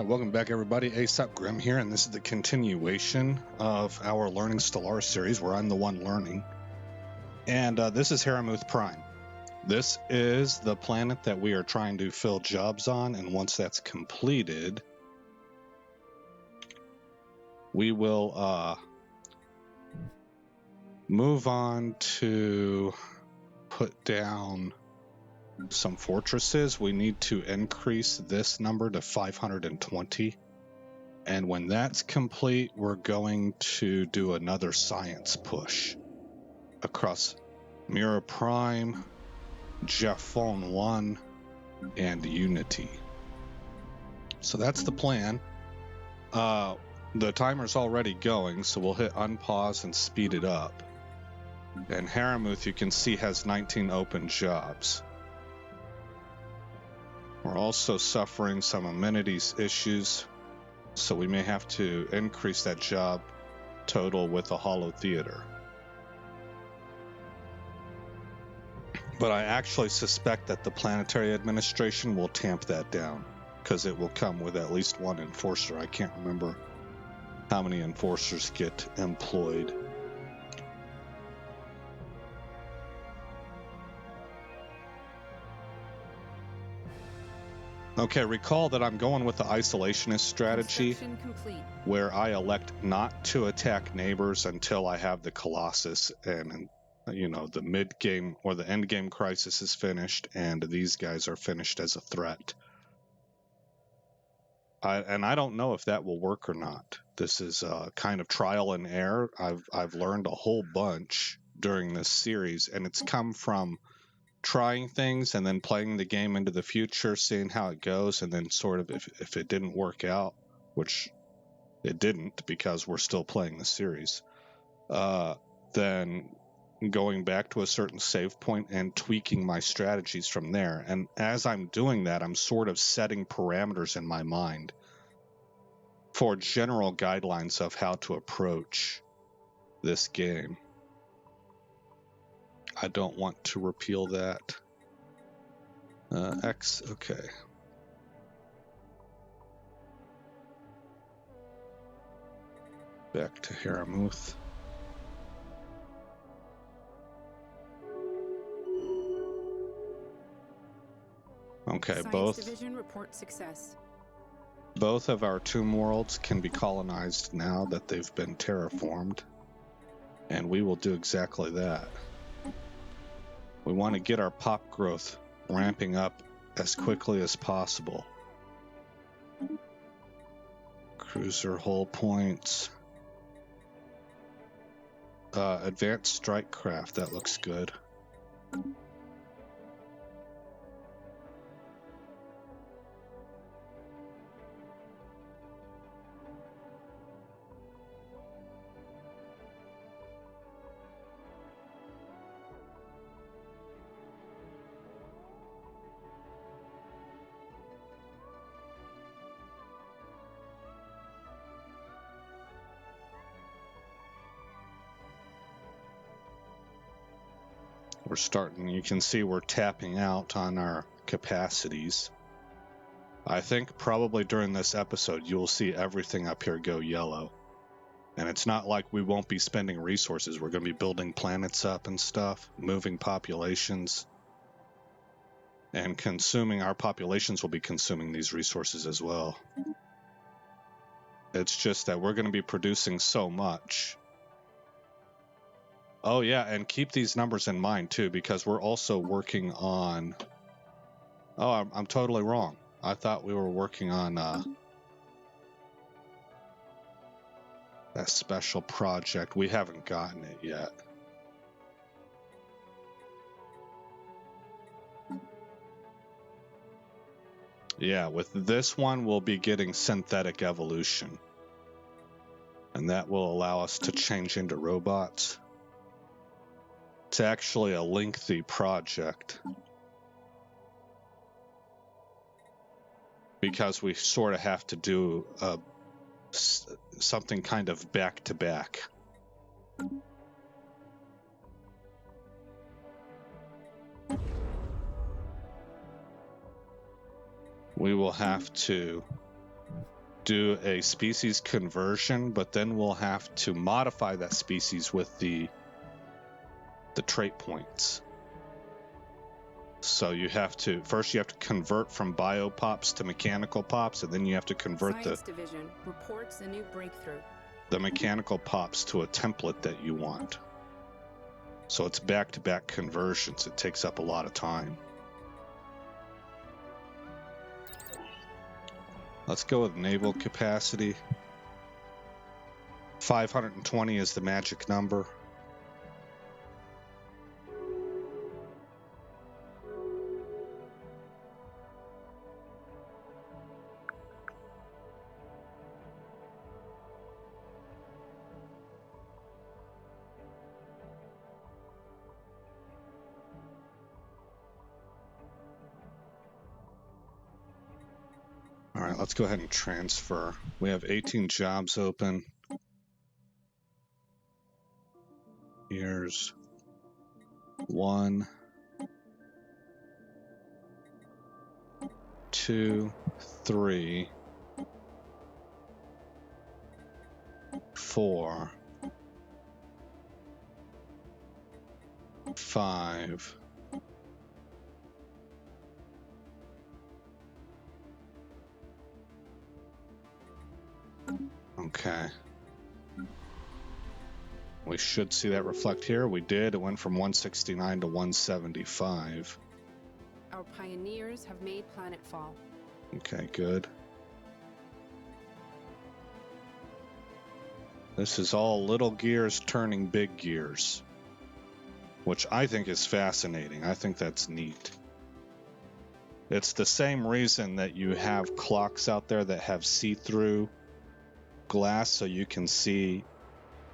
Alright, welcome back everybody. Aesop Grim here, and this is the continuation of our Learning Stellaris series where I'm the one learning. And this is Haramuth Prime. This is the planet that we are trying to fill jobs on, and once that's completed, we will move on to put down some fortresses. We need to increase this number to 520, and when that's complete, we're going to do another science push across Mira Prime, Japhon 1, and Unity. So that's the plan. The timer's already going, so we'll hit unpause and speed it up. And Haramuth, you can see, has 19 open jobs. We're also suffering some amenities issues, so we may have to increase that job total with a hollow theater. But I actually suspect that the planetary administration will tamp that down, because it will come with at least one enforcer. I can't remember how many enforcers get employed. Okay, recall that I'm going with the isolationist strategy, where I elect not to attack neighbors until I have the Colossus and, you know, the mid-game or the end-game crisis is finished and these guys are finished as a threat. I don't know if that will work or not. This is kind of trial and error. I've learned a whole bunch during this series, and it's come from trying things and then playing the game into the future, seeing how it goes, and then sort of if it didn't work out, which it didn't because we're still playing the series, then going back to a certain save point and tweaking my strategies from there. And as I'm doing that, I'm sort of setting parameters in my mind for general guidelines of how to approach this game. I don't want to repeal that. X, okay. Back to Haramuth. Okay, Science Division report success. Both of our tomb worlds can be colonized now that they've been terraformed, and we will do exactly that. We want to get our pop growth ramping up as quickly as possible. Cruiser hull points. Advanced strike craft, that looks good. We're starting, you can see we're tapping out on our capacities. I think probably during this episode you'll see everything up here go yellow. And it's not like we won't be spending resources. We're going to be building planets up and stuff, moving populations, and consuming. Our populations will be consuming these resources as well. It's just that we're going to be producing so much. Oh yeah, and keep these numbers in mind too, because we're also working on... Oh, I'm totally wrong. I thought we were working on that special project. We haven't gotten it yet. Yeah, with this one we'll be getting synthetic evolution. And that will allow us to change into robots. It's actually a lengthy project, because we sort of have to do something kind of back-to-back. We will have to do a species conversion, but then we'll have to modify that species with the trait points. So you have to convert from biopops to mechanical pops, and then you have to convert Science Division reports a new breakthrough. the mechanical pops to a template that you want. So it's back-to-back conversions. It takes up a lot of time. Let's go with naval capacity. 520 is the magic number. All right, let's go ahead and transfer. We have 18 jobs open. Here's 1, 2, 3, 4, 5. Okay. We should see that reflect here. We did. It went from 169 to 175. Our pioneers have made planetfall. Okay, good. This is all little gears turning big gears, which I think is fascinating. I think that's neat. It's the same reason that you have clocks out there that have see-through glass so you can see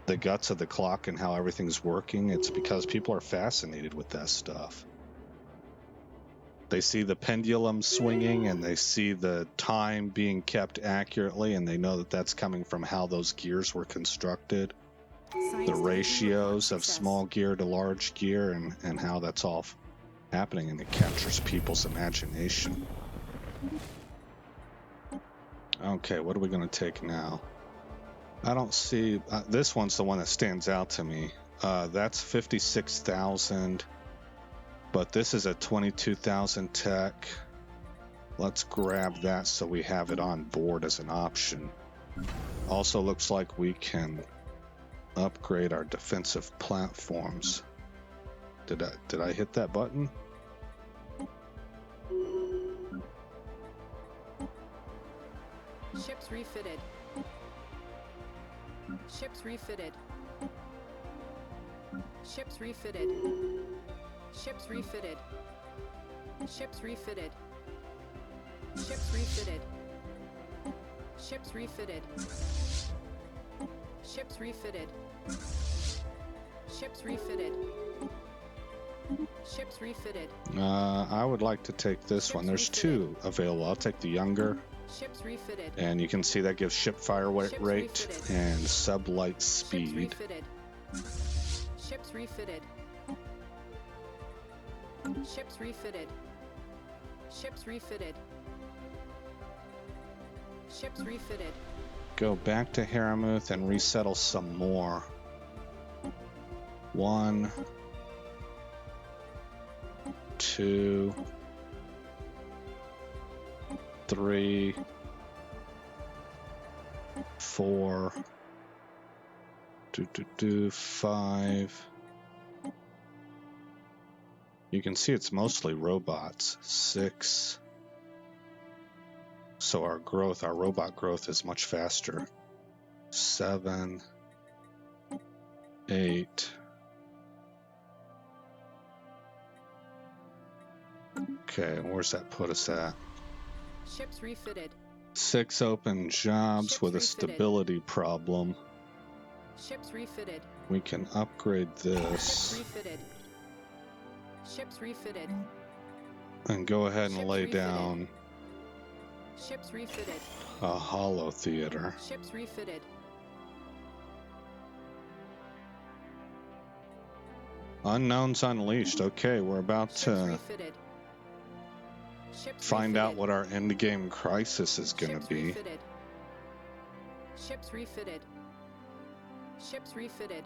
the guts of the clock and how everything's working. It's because people are fascinated with that stuff. They see the pendulum swinging and they see the time being kept accurately, and they know that that's coming from how those gears were constructed. The ratios of small gear to large gear, and how that's all happening, and it captures people's imagination. Okay, what are we going to take now? I don't see... this one's the one that stands out to me. That's 56,000, but this is a 22,000 tech. Let's grab that so we have it on board as an option. Also looks like we can upgrade our defensive platforms. Did I hit that button? Ships refitted. Ships refitted. Ships refitted. Ships refitted. Ships refitted. Ships refitted. Ships refitted. Ships refitted. Ships refitted. Ships refitted. I would like to take this one. There's two available. I'll take the younger. Ships refitted. And you can see that gives ship fire rate and sublight speed. Ships refitted. Ships refitted. Ships refitted. Ships refitted. Go back to Haramuth and resettle some more. 1, 2, 3, 4, 5. You can see it's mostly robots. 6. So our robot growth is much faster. 7, 8. Okay, where's that put us at? Ships refitted. 6 open jobs Ships with a refitted. stability problem. Ships refitted. We can upgrade Ships this refitted. Ships refitted. and go ahead and Ships lay refitted. down Ships refitted. a hollow theater. Ships refitted. Unknowns unleashed. Okay, we're about Ships to refitted. Ships find out refitted. what our endgame crisis is going Ships to be. refitted. Ships refitted. Ships refitted.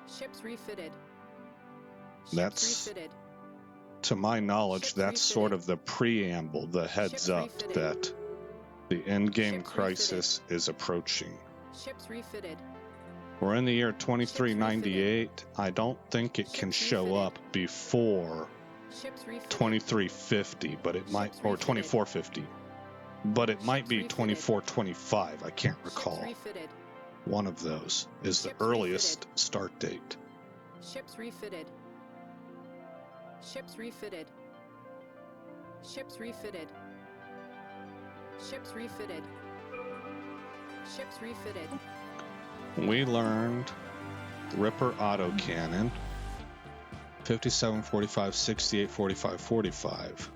Ships refitted. Ships That's, refitted. to my knowledge, Ships that's sort refitted. of the preamble, the heads Ships up refitted. that the endgame Ships crisis is approaching. Ships refitted. We're in the year 2398. I don't think it can Ships show refitted. up before Ships refitted. 2350, but it might, Ships or refitted. 2450, but it might Ships be refitted. 2425. I can't recall. Ships refitted. One of those is the Ships earliest start date. Ships refitted. Ships refitted. Ships refitted. Ships refitted. Ships refitted. We learned Ripper autocannon, 57, 45, 68, 45, 45.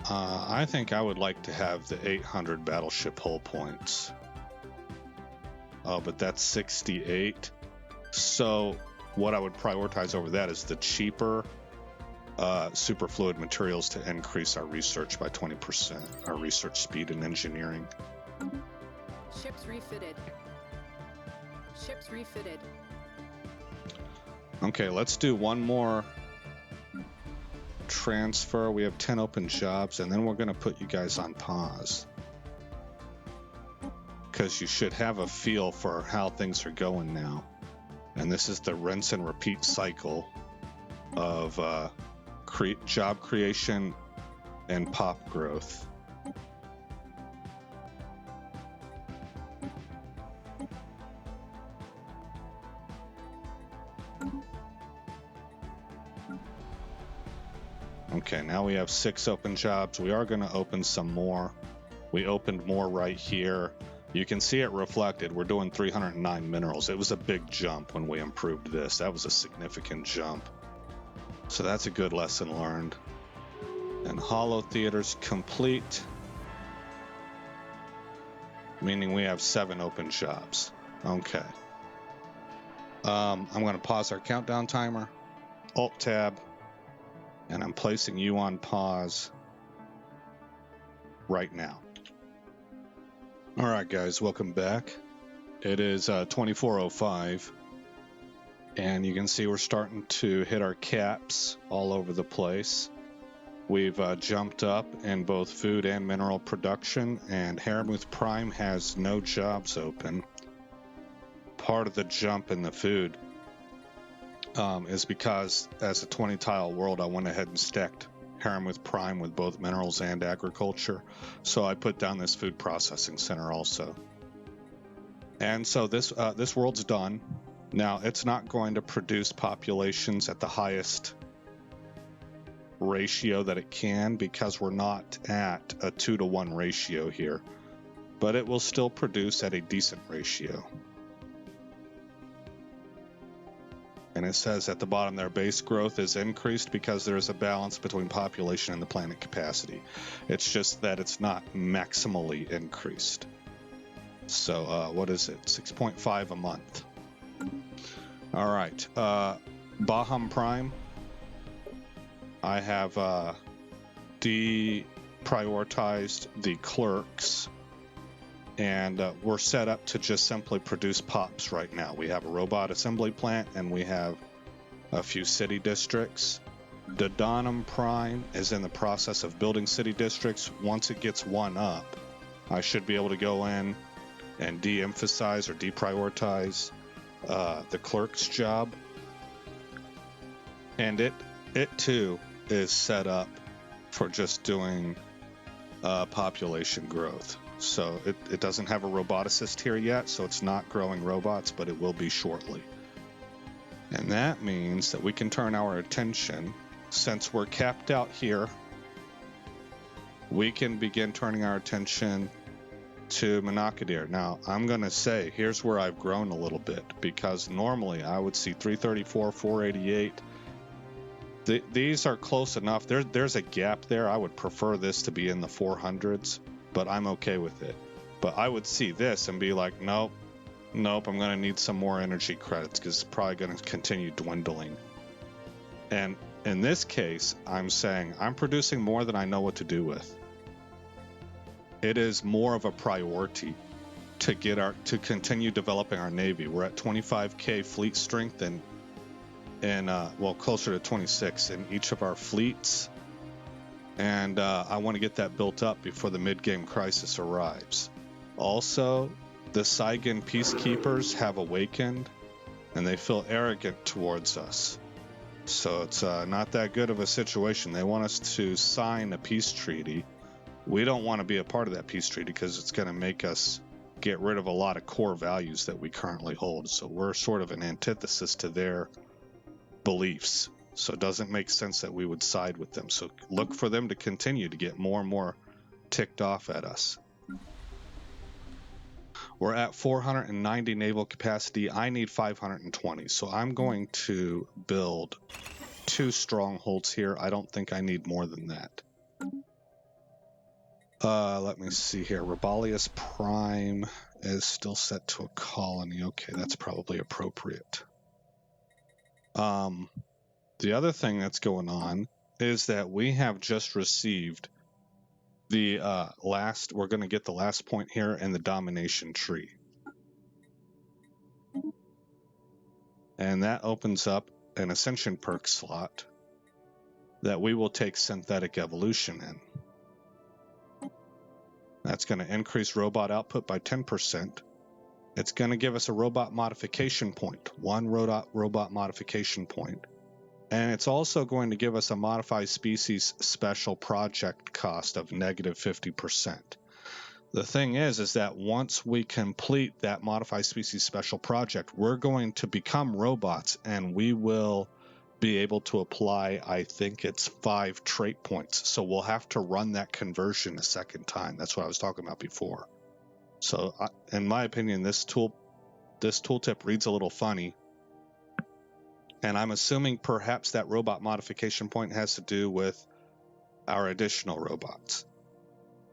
I think I would like to have the 800 battleship hull points. Oh, but that's 68. So what I would prioritize over that is the cheaper superfluid materials to increase our research by 20%, our research speed in engineering. Ships refitted. Ships refitted. Okay, let's do one more transfer. We have 10 open jobs, and then we're going to put you guys on pause, because you should have a feel for how things are going now. And this is the rinse and repeat cycle of job creation and pop growth. Okay, now we have 6 open jobs. We are going to open some more. We opened more right here. You can see it reflected. We're doing 309 minerals. It was a big jump when we improved this. That was a significant jump. So that's a good lesson learned. And hollow theater's complete, meaning we have 7 open jobs. Okay. I'm going to pause our countdown timer. Alt-tab. And I'm placing you on pause right now. All right, guys, welcome back. It is 24:05, and you can see we're starting to hit our caps all over the place. We've jumped up in both food and mineral production, and Haramuth Prime has no jobs open. Part of the jump in the food is because, as a 20-tile world, I went ahead and stacked Haramuth Prime with both minerals and agriculture, so I put down this food processing center also. And so this world's done. Now, it's not going to produce populations at the highest ratio that it can, because we're not at a 2-to-1 ratio here, but it will still produce at a decent ratio. And it says at the bottom there, base growth is increased because there is a balance between population and the planet capacity. It's just that it's not maximally increased. So what is it? 6.5 a month. All right. Baham Prime. I have deprioritized the clerks, and we're set up to just simply produce pops right now. We have a robot assembly plant, and we have a few city districts. Dodonum Prime is in the process of building city districts. Once it gets one up, I should be able to go in and de-emphasize or deprioritize the clerk's job. And it too is set up for just doing population growth. So it doesn't have a roboticist here yet, so it's not growing robots, but it will be shortly. And that means that we can turn our attention, since we're capped out here, we can begin turning our attention to Monocadir. Now, I'm going to say, here's where I've grown a little bit, because normally I would see 334, 488. These are close enough. There's a gap there. I would prefer this to be in the 400s, but I'm okay with it. But I would see this and be like, nope, I'm going to need some more energy credits, because it's probably going to continue dwindling. And in this case, I'm saying I'm producing more than I know what to do with. it is more of a priority to continue developing our Navy. We're at 25K fleet strength and well, closer to 26 in each of our fleets. And I want to get that built up before the mid-game crisis arrives. Also, the Saigon peacekeepers have awakened, and they feel arrogant towards us. So it's not that good of a situation. They want us to sign a peace treaty. We don't want to be a part of that peace treaty because it's going to make us get rid of a lot of core values that we currently hold. So we're sort of an antithesis to their beliefs. So it doesn't make sense that we would side with them. So look for them to continue to get more and more ticked off at us. We're at 490 naval capacity. I need 520. So I'm going to build 2 strongholds here. I don't think I need more than that. Let me see here. Rebellious Prime is still set to a colony. Okay, that's probably appropriate. The other thing that's going on is that we have just received the we're going to get the last point here in the domination tree. And that opens up an ascension perk slot that we will take synthetic evolution in. That's going to increase robot output by 10%. It's going to give us a robot modification point, 1 robot modification point. And it's also going to give us a modified species special project cost of negative 50%. The thing is that once we complete that modified species special project, we're going to become robots and we will be able to apply, I think it's 5 trait points. So we'll have to run that conversion a second time. That's what I was talking about before. So in my opinion, this tooltip reads a little funny. And I'm assuming perhaps that robot modification point has to do with our additional robots,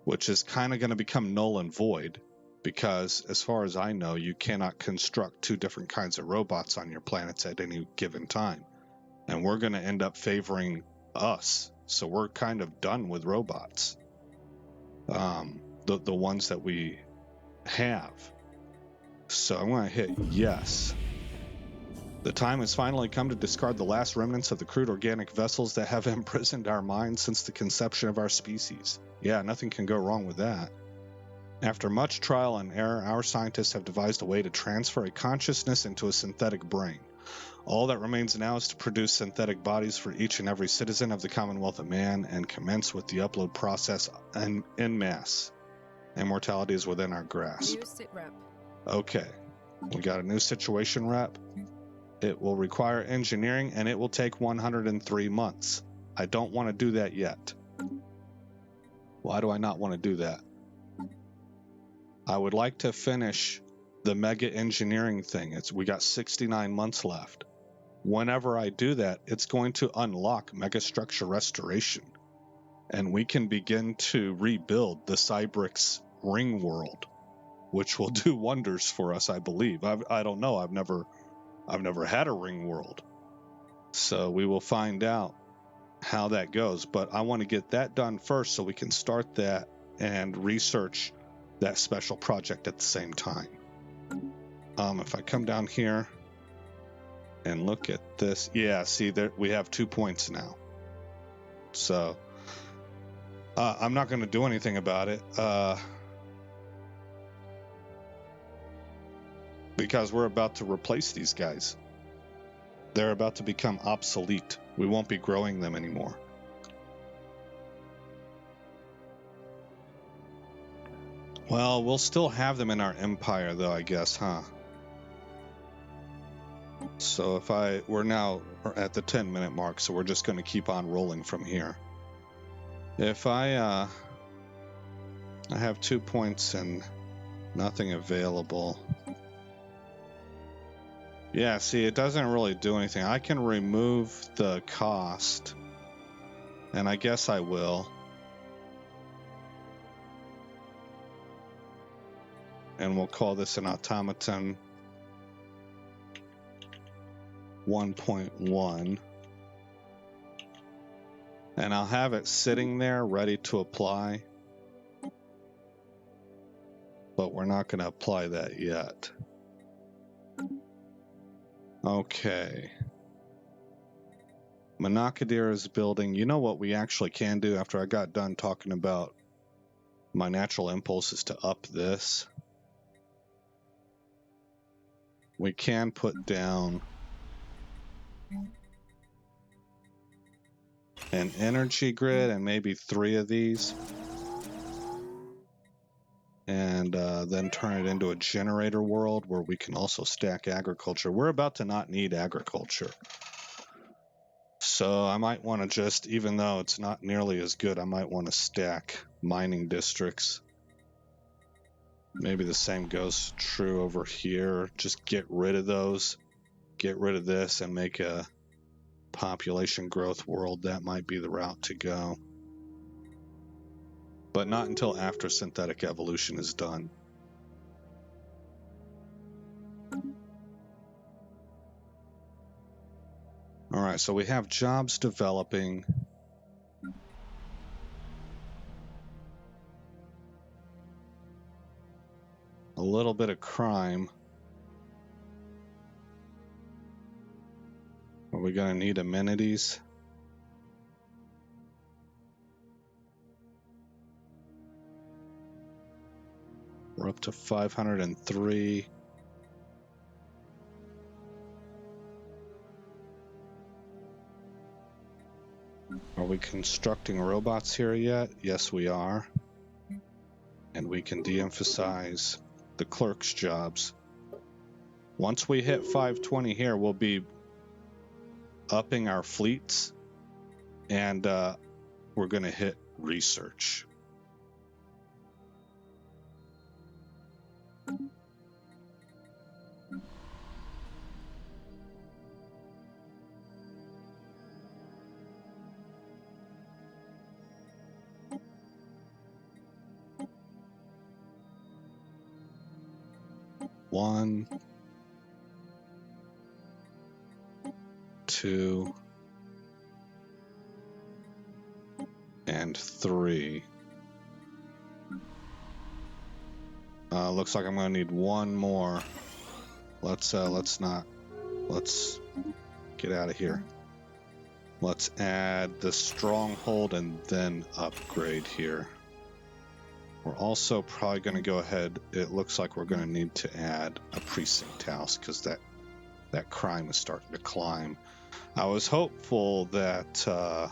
which is kind of going to become null and void because, as far as I know, you cannot construct 2 different kinds of robots on your planets at any given time. And we're going to end up favoring us. So we're kind of done with robots. The ones that we have. So I'm going to hit yes. The time has finally come to discard the last remnants of the crude organic vessels that have imprisoned our minds since the conception of our species. Yeah, nothing can go wrong with that. After much trial and error, our scientists have devised a way to transfer a consciousness into a synthetic brain. All that remains now is to produce synthetic bodies for each and every citizen of the Commonwealth of Man and commence with the upload process en masse. Immortality is within our grasp. New sit rep. Okay, we got a new situation rep. It will require engineering, and it will take 103 months. I don't want to do that yet. Why do I not want to do that? I would like to finish the mega engineering thing. We got 69 months left. Whenever I do that, it's going to unlock megastructure restoration, and we can begin to rebuild the Cybrix ring world, which will do wonders for us, I believe. I don't know. I've never had a ring world, so we will find out how that goes. But I want to get that done first so we can start that and research that special project at the same time. If I come down here and look at this, yeah, see there we have 2 points now. So I'm not going to do anything about it because we're about to replace these guys. They're about to become obsolete. We won't be growing them anymore. Well, we'll still have them in our empire, though, I guess, huh? So we're now at the 10-minute mark, so we're just going to keep on rolling from here. If I have 2 points and nothing available. Yeah, see, it doesn't really do anything. I can remove the cost, and I guess I will. And we'll call this an automaton 1.1. And I'll have it sitting there ready to apply. we're not going to apply that yet. Okay. Monakadir is building. You know what we actually can do after I got done talking about my natural impulse is to up this. We can put down an energy grid and maybe 3 of these. And then turn it into a generator world where we can also stack agriculture. We're about to not need agriculture. So I might want to just, even though it's not nearly as good, I might want to stack mining districts. Maybe the same goes true over here. Just get rid of those. Get rid of this and make a population growth world. That might be the route to go. But not until after synthetic evolution is done. All right, so we have jobs developing. A little bit of crime. Are we going to need amenities? We're up to 503. Are we constructing robots here yet? Yes, we are. And we can de-emphasize the clerk's jobs. Once we hit 520 here, we'll be upping our fleets, and we're going to hit research. One, 2, and 3. Looks like I'm going to need one more. Let's get out of here. Let's add the stronghold and then upgrade here. We're also probably going to go ahead. It looks like we're going to need to add a precinct house because that crime is starting to climb. I was hopeful that... oh,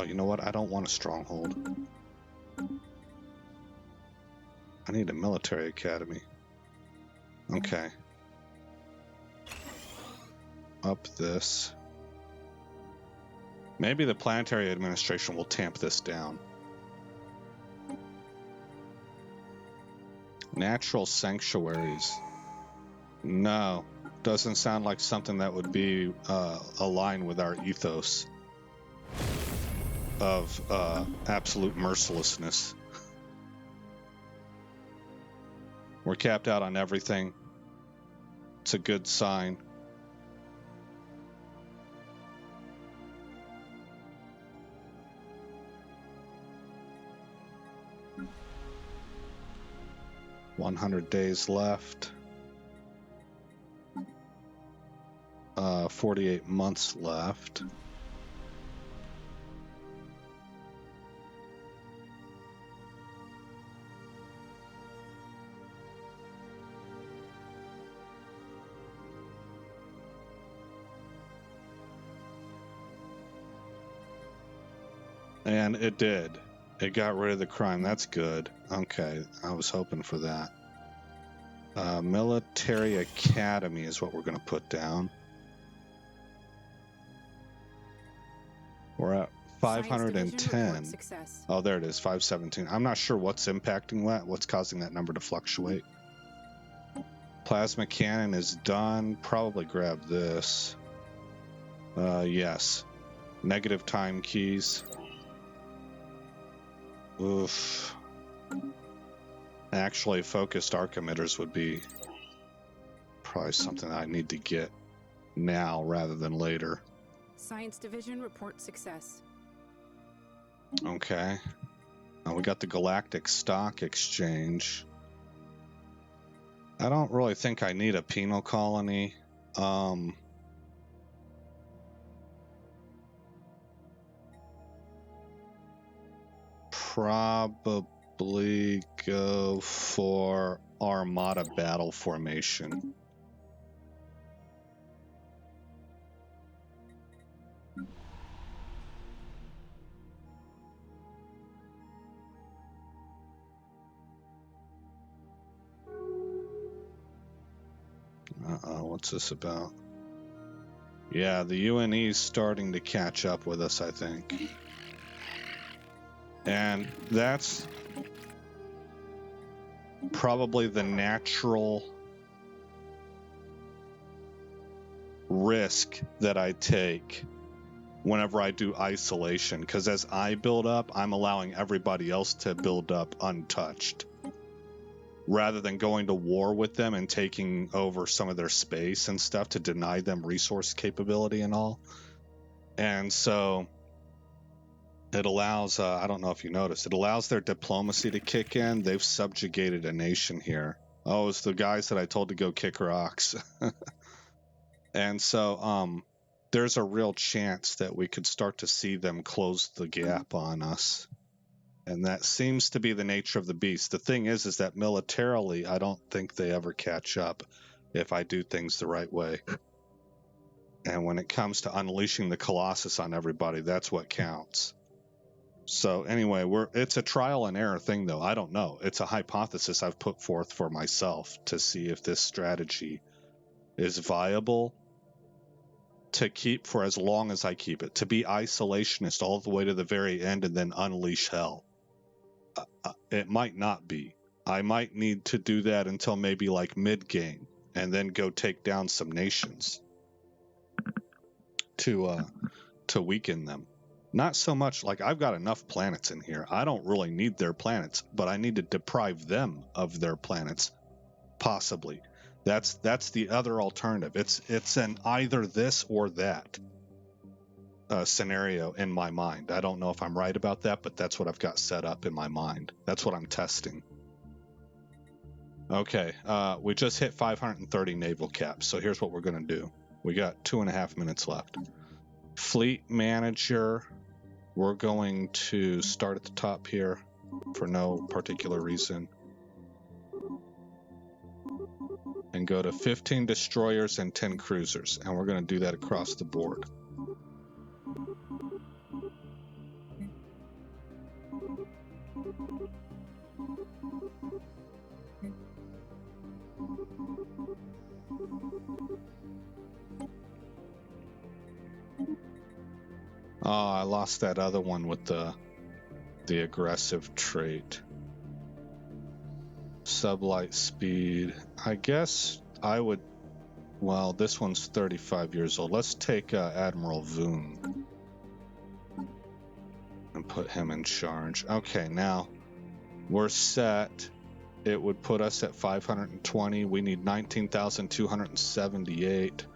you know what? I don't want a stronghold. I need a military academy. Okay. Up this. Maybe the planetary administration will tamp this down. Natural sanctuaries. No, doesn't sound like something that would be aligned with our ethos of absolute mercilessness. We're capped out on everything. It's a good sign. $100 days left. 48 months left. And it did. It got rid of the crime. That's good. Okay, I was hoping for that. Military Academy is what we're going to put down. We're at 510. Oh, there it is, 517. I'm not sure what's impacting that, what's causing that number to fluctuate. Plasma cannon is done. Probably grab this. Yes. Negative time keys. Oof. Actually, focused arc emitters would be probably something I need to get now rather than later. Science Division report success. Okay. We got the Galactic Stock Exchange. I don't really think I need a penal colony. Probably go for Armada battle formation. What's this about? Yeah, the UNE's starting to catch up with us, I think. And that's probably the natural risk that I take whenever I do isolation, because as I build up, I'm allowing everybody else to build up untouched, rather than going to war with them and taking over some of their space and stuff to deny them resource capability and all. And so it allows, I don't know if you noticed, it allows their diplomacy to kick in. They've subjugated a nation here. Oh, it's the guys that I told to go kick rocks. And so there's a real chance that we could start to see them close the gap on us. And that seems to be the nature of the beast. The thing is that militarily, I don't think they ever catch up if I do things the right way. And when it comes to unleashing the Colossus on everybody, that's what counts. So anyway, it's a trial and error thing, though. I don't know. It's a hypothesis I've put forth for myself to see if this strategy is viable to keep for as long as I keep it, to be isolationist all the way to the very end and then unleash hell. It might not be. I might need to do that until maybe like mid-game and then go take down some nations to weaken them. Not so much like I've got enough planets in here. I don't really need their planets, but I need to deprive them of their planets, possibly. That's the other alternative. It's an either this or that scenario in my mind. I don't know if I'm right about that, but that's what I've got set up in my mind. That's what I'm testing. Okay, we just hit 530 naval caps, so here's what we're going to do. We got 2.5 minutes left. Fleet manager, we're going to start at the top here for no particular reason. And go to 15 destroyers and 10 cruisers, and we're going to do that across the board. Oh, I lost that other one with the aggressive trait. Sublight speed. I guess I would... Well, this one's 35 years old. Let's take Admiral Voon and put him in charge. Okay, now we're set. It would put us at 520. We need 19,278.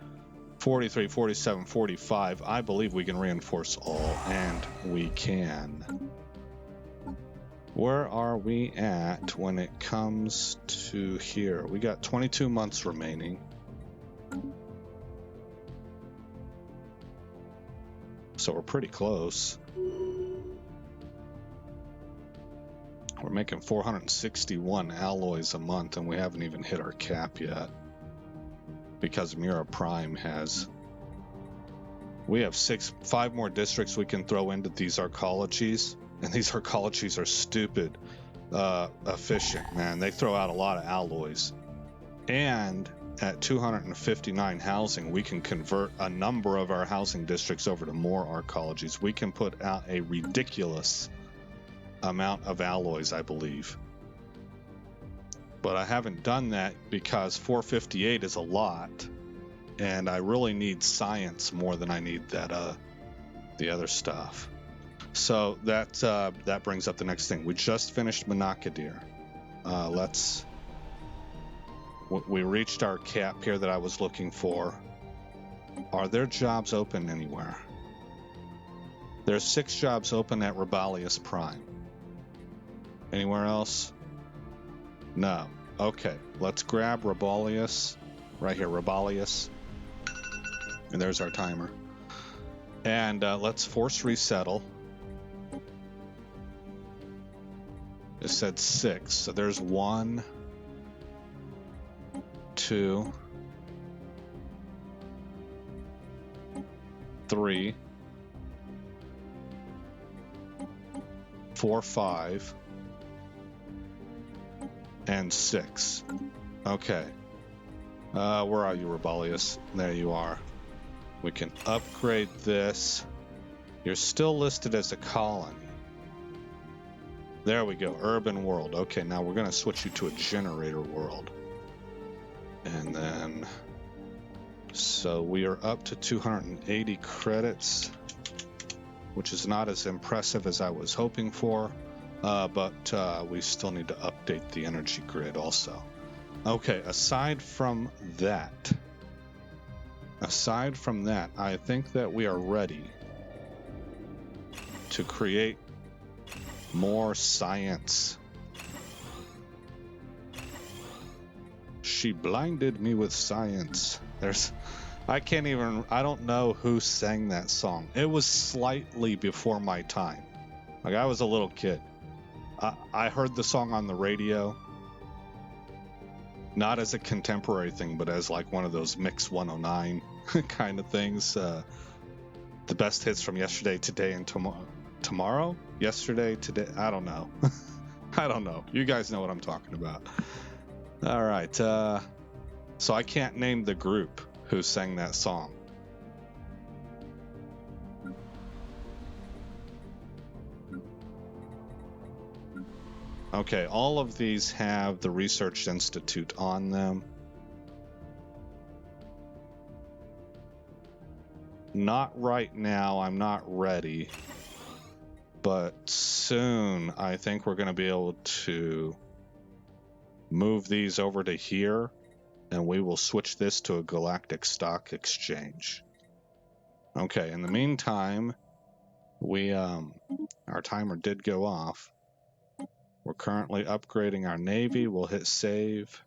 43, 47, 45. I believe we can reinforce all, and we can. Where are we at when it comes to here? We got 22 months remaining. So we're pretty close. We're making 461 alloys a month, and we haven't even hit our cap yet. Because Mira Prime has... We have 5 more districts we can throw into these arcologies, and these arcologies are stupid efficient, man. They throw out a lot of alloys. And at 259 housing, we can convert a number of our housing districts over to more arcologies. We can put out a ridiculous amount of alloys, I believe. But I haven't done that because 458 is a lot, and I really need science more than I need that the other stuff. So that brings up the next thing. We just finished Monocadir. We reached our cap here that I was looking for. Are there jobs open anywhere? There's 6 jobs open at Rebellious Prime. Anywhere else? No. Okay, let's grab Rabalius. Right here, Rabalius. And there's our timer. And let's force resettle. It said 6, so there's 1, 2, 3, 4, 5, and 6. Okay. Where are you, Rabalius? There you are. We can upgrade this. You're still listed as a colony. There we go, urban world. Okay, now we're going to switch you to a generator world. And then, so we are up to 280 credits, which is not as impressive as I was hoping for, but we still need to update the energy grid also. Okay, aside from that, I think that we are ready to create more science. She blinded me with science. I don't know who sang that song. It was slightly before my time. Like, I was a little kid. I heard the song on the radio, not as a contemporary thing, but as like one of those Mix 109 kind of things. The best hits from yesterday, today, and tomorrow? Yesterday, today? I don't know. I don't know. You guys know what I'm talking about. All right. So I can't name the group who sang that song. Okay, all of these have the Research Institute on them. Not right now, I'm not ready. But soon, I think we're going to be able to move these over to here, and we will switch this to a galactic stock exchange. Okay, in the meantime, our timer did go off. We're currently upgrading our Navy. We'll hit save.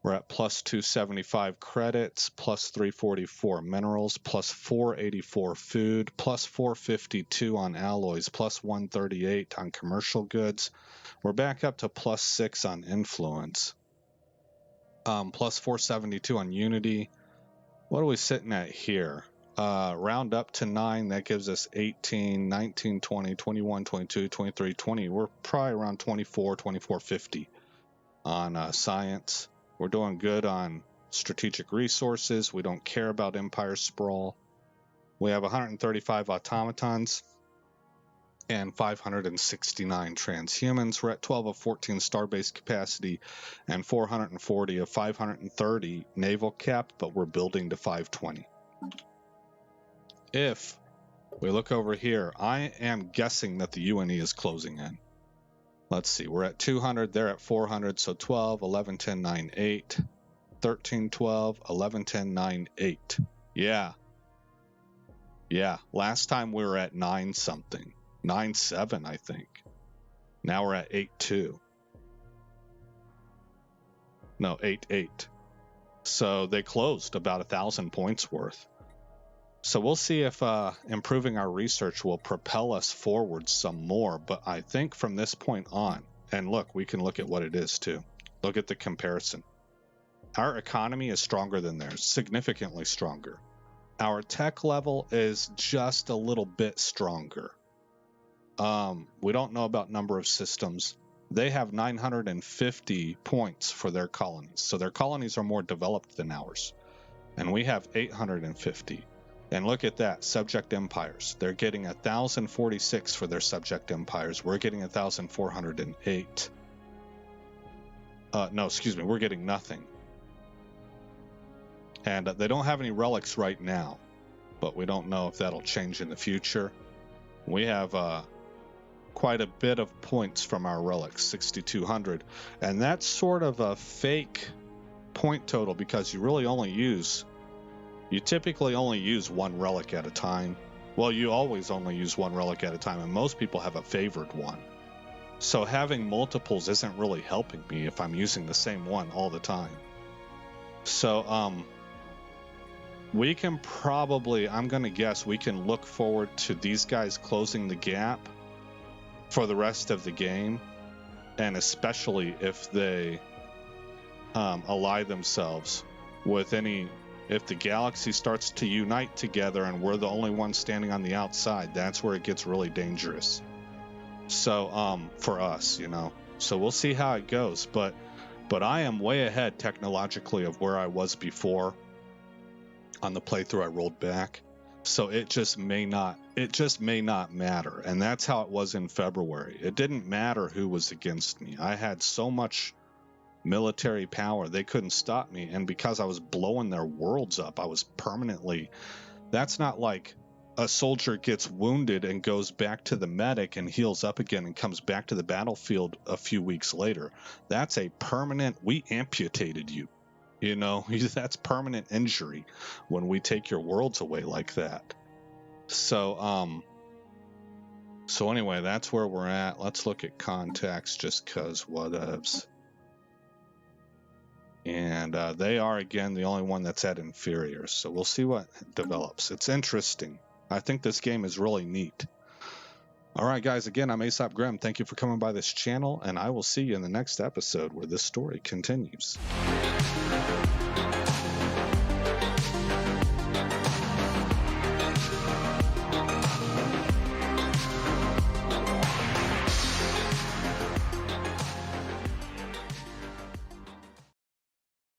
We're at plus 275 credits, plus 344 minerals, plus 484 food, plus 452 on alloys, plus 138 on commercial goods. We're back up to plus 6 on influence. Plus 472 on unity. What are we sitting at here? Round up to 9, that gives us 18, 19, 20, 21, 22, 23, 20. We're probably around 24, 2450 on science. We're doing good on strategic resources. We don't care about empire sprawl. We have 135 automatons and 569 transhumans. We're at 12 of 14 starbase capacity and 440 of 530 naval cap, but we're building to 520. If we look over here, I am guessing that the UNE is closing in. Let's see, we're at 200, they're at 400, so 12, 11, 10, 9, 8, 13, 12, 11, 10, 9, 8. Yeah, last time we were at 9 something, 9, 7, I think. Now we're at 8, 2. No, 8, 8. So they closed about 1,000 points worth. So we'll see if improving our research will propel us forward some more. But I think from this point on, and look, we can look at what it is too. Look at the comparison. Our economy is stronger than theirs, significantly stronger. Our tech level is just a little bit stronger. We don't know about number of systems. They have 950 points for their colonies. So their colonies are more developed than ours. And we have 850. And look at that, subject empires. They're getting 1,046 for their subject empires. We're getting 1,408. No, excuse me, we're getting nothing. And they don't have any relics right now, but we don't know if that'll change in the future. We have quite a bit of points from our relics, 6,200. And that's sort of a fake point total because you typically only use one relic at a time. Well, you always only use one relic at a time, and most people have a favored one. So having multiples isn't really helping me if I'm using the same one all the time. So we can probably, I'm going to guess, we can look forward to these guys closing the gap for the rest of the game, and especially if they ally themselves with if the galaxy starts to unite together and we're the only ones standing on the outside, that's where it gets really dangerous. So for us, so we'll see how it goes, but I am way ahead technologically of where I was before on the playthrough I rolled back. So it just may not matter. And that's how it was in February. It didn't matter who was against me. I had so much military power, they couldn't stop me. And because I was blowing their worlds up, I was permanently, that's not like a soldier gets wounded and goes back to the medic and heals up again and comes back to the battlefield a few weeks later. That's a permanent, we amputated you. That's permanent injury when we take your worlds away like that. So anyway, that's where we're at. Let's look at contacts just because whatevs. And they are, again, the only one that's at inferior. So we'll see what develops. It's interesting. I think this game is really neat. All right, guys, again, I'm Aesop Grimm. Thank you for coming by this channel, and I will see you in the next episode where this story continues.